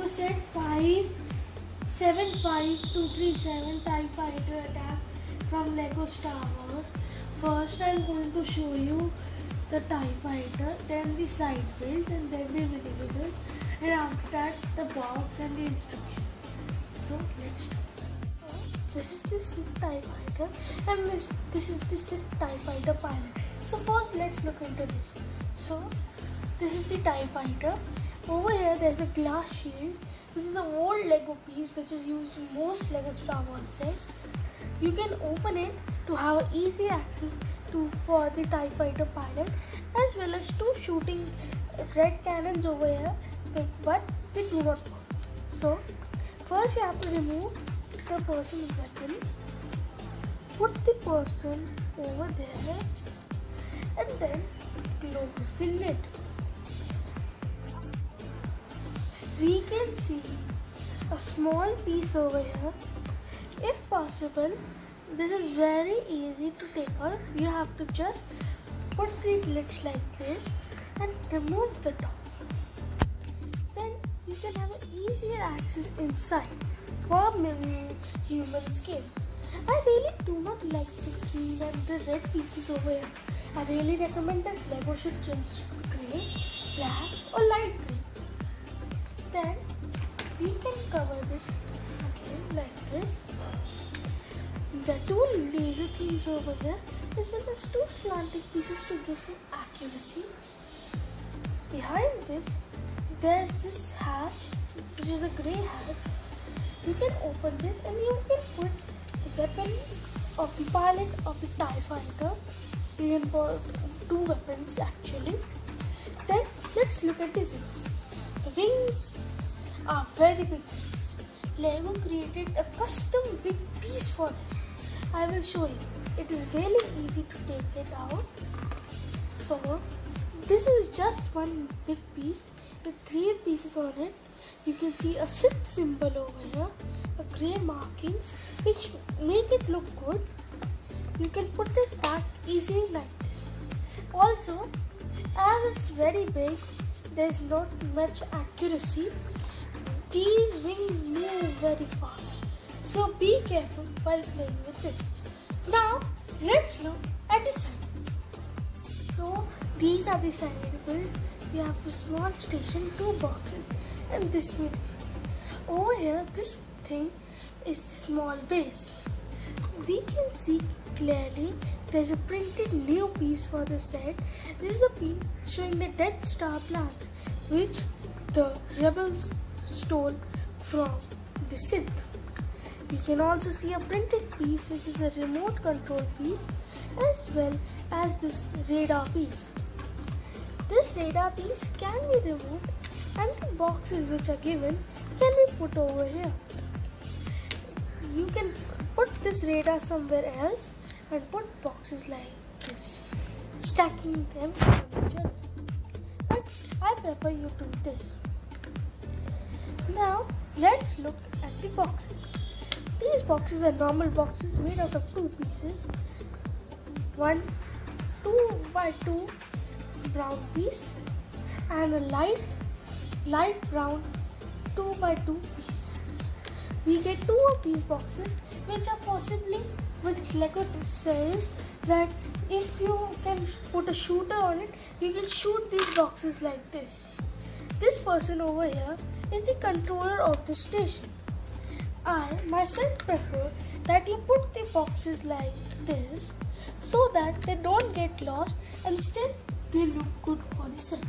the set 575237 TIE Fighter attack from Lego Star Wars. First I'm going to show you the TIE Fighter, then the side builds, and then the minifigures, and after that the box and the instructions. So let's do it. This is the Sith TIE Fighter, and this is the Sith TIE Fighter pilot. So first let's look into this. So this is the TIE Fighter. Over here there's a glass shield, which is an old Lego piece which is used in most Lego Star Wars sets. You can open it to have easy access for the TIE Fighter pilot, as well as two shooting red cannons over here, but they do not work. So first you have to remove the person's weapon, put the person over there, and then close the lid. We can see a small piece over here. If possible, this is very easy to take off. You have to just put the lids like this and remove the top. Then you can have an easier access inside for human skin. I really do not like the green and the red pieces over here. I really recommend that Lego should change to grey, black or light grey. Then we can cover this again like this. The two laser things over here, as well as two slanting pieces to give some accuracy. Behind this, there's this hatch, which is a grey hatch. You can open this and you can put the weapon of the pilot of the TIE Fighter. You can put two weapons actually. Then let's look at the wings. The wings are very big piece. Lego created a custom big piece for this. I will show you. It is really easy to take it out. So this is just one big piece with 3 pieces on it. You can see a Sith symbol over here, a grey markings which make it look good. You can put it back easily like this. Also, as it's very big, there is not much accuracy. These wings move very fast. So be careful while playing with this. Now let's look at the side. So these are the side builds. We have the small station, 2 boxes, and this one. Over here, this thing is the small base. We can see clearly there's a printed new piece for the set. This is the piece showing the Death Star plans, which the rebels stole from the Sith. We can also see a printed piece, which is a remote control piece, as well as this radar piece. This radar piece can be removed, and the boxes which are given can be put over here. You can put this radar somewhere else and put boxes like this, stacking them on each other. But I prefer you do this. Now let's look at the boxes. These boxes are normal boxes made out of 2 pieces. One 2x2 brown piece and a light brown 2x2 piece. We get 2 of these boxes, which are possibly, which Lego says that if you can put a shooter on it, you can shoot these boxes like this. This person over here is the controller of the station. I myself prefer that you put the boxes like this so that they don't get lost and still they look good for the set.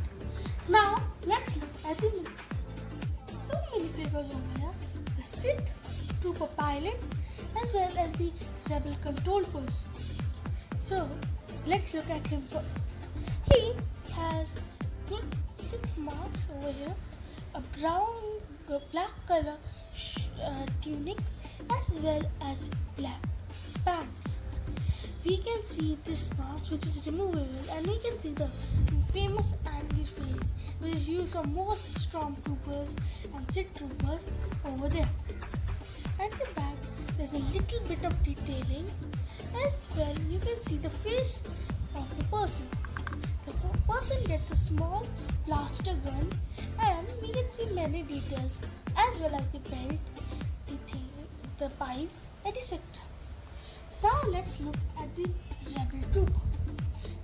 Now let's look at the minifigures over here, the Sith Trooper pilot, as well as the rebel control person. So let's look at him first. He has good 6 marks over here, a black color tunic, as well as black pants. We can see this mask, which is removable, and we can see the famous Andy face, which is used for most stormtroopers and Sith troopers over there. At the back, there's a little bit of detailing. As well, you can see the face of the person. The person gets a small blaster gun, and we can see many details as well as the belt, the pipes, etc. Now let's look at the Rebel Trooper.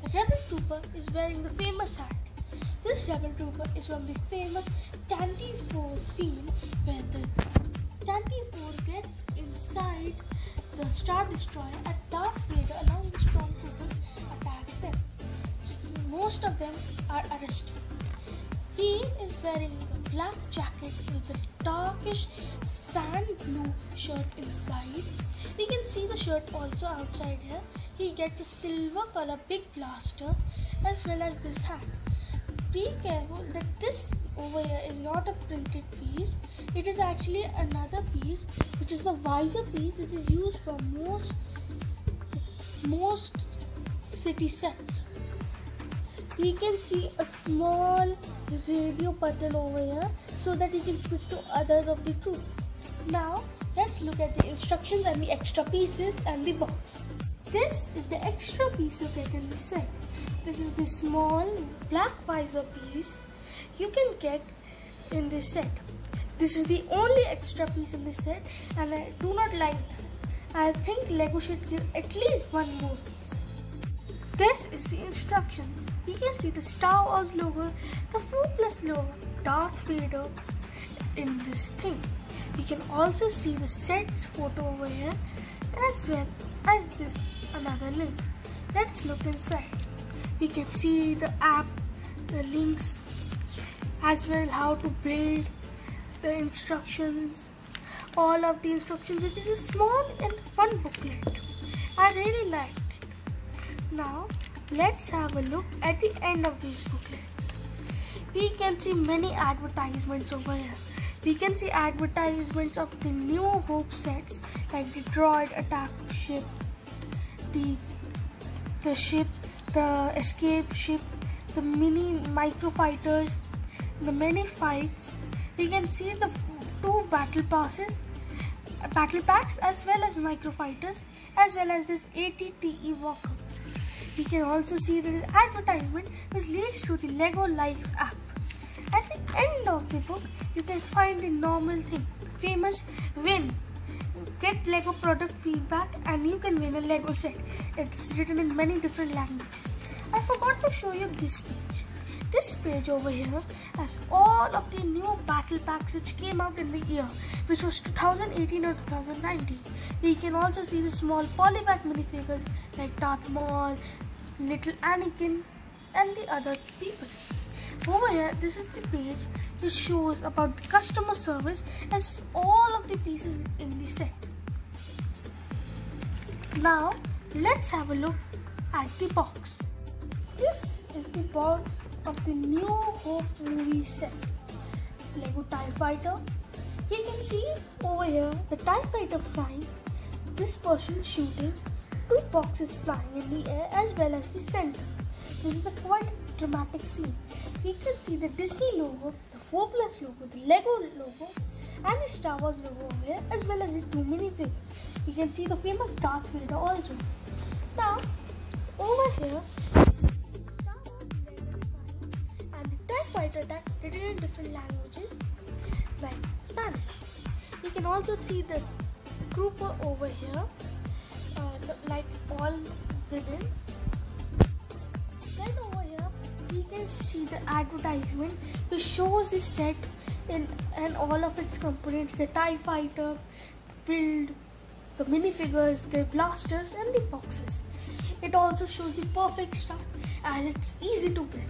The Rebel Trooper is wearing the famous hat. This Rebel Trooper is from the famous Tantive 4 scene where the Tantive 4 gets inside the Star Destroyer and Darth Vader along with Stormtroopers attacks them. Most of them are arrested. He is wearing a black jacket with a darkish sand blue shirt inside. We can see the shirt also outside here. He gets a silver color big blaster as well as this hat. Be careful that this over here is not a printed piece. It is actually another piece, which is the visor piece, which is used for most city sets. We can see a small radio button over here so that he can speak to others of the troops. Now let's look at the instructions and the extra pieces and the box. This is the extra piece you get in the set. This is the small black visor piece you can get in this set. This is the only extra piece in this set and I do not like that. I think Lego should give at least one more piece. This is the instructions. You can see the Star Wars logo, the 4+ logo, Darth Vader in this thing. We can also see the set's photo over here as well as this another link. Let's look inside. We can see the app, the links, as well how to build, the instructions, all of the instructions, which is a small and fun booklet. I really liked it. Now let's have a look at the end of these booklets. We can see many advertisements over here. We can see advertisements of the New Hope sets like the droid attack ship, the ship, the escape ship, the mini microfighters, the many fights. We can see the 2 battle packs as well as microfighters as well as this ATTE walker. We can also see the advertisement which leads to the Lego Live app. At the end of the book, you can find the normal thing, famous win. Get Lego product feedback and you can win a Lego set. It's written in many different languages. I forgot to show you this page. This page over here has all of the new battle packs which came out in the year, which was 2018 or 2019. We can also see the small polypack minifigures like Darth Maul, Little Anakin and the other people. Over here, this is the page which shows about the customer service as all of the pieces in the set. Now, let's have a look at the box. This is the box of the New Hope movie set. Lego TIE Fighter. You can see over here the TIE Fighter flying, this person shooting, 2 boxes flying in the air as well as the center. This is a quite dramatic scene. We can see the Disney logo, the 4+ logo, the Lego logo and the Star Wars logo over here as well as the 2 minifigures. We can see the famous Darth Vader also. Now, over here, Star Wars Lego sign and the TIE Fighter attack written in different languages like Spanish. We can also see the trooper over here, like all ribbons. Then over here, we can see the advertisement which shows the set and all of its components, the TIE Fighter, the build, the minifigures, the blasters and the boxes. It also shows the perfect start as it's easy to build.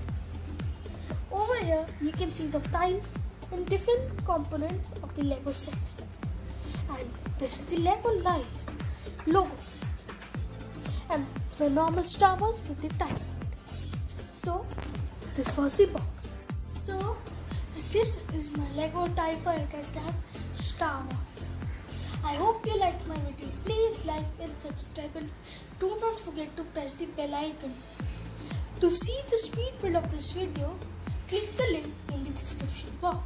Over here, you can see the ties and different components of the Lego set. And this is the Lego Live logo. And the normal Star Wars with the TIE. So, this was the box. So, this is my Lego TIE Fighter attack Star Wars. I hope you liked my video. Please like and subscribe and do not forget to press the bell icon. To see the speed build of this video, click the link in the description box.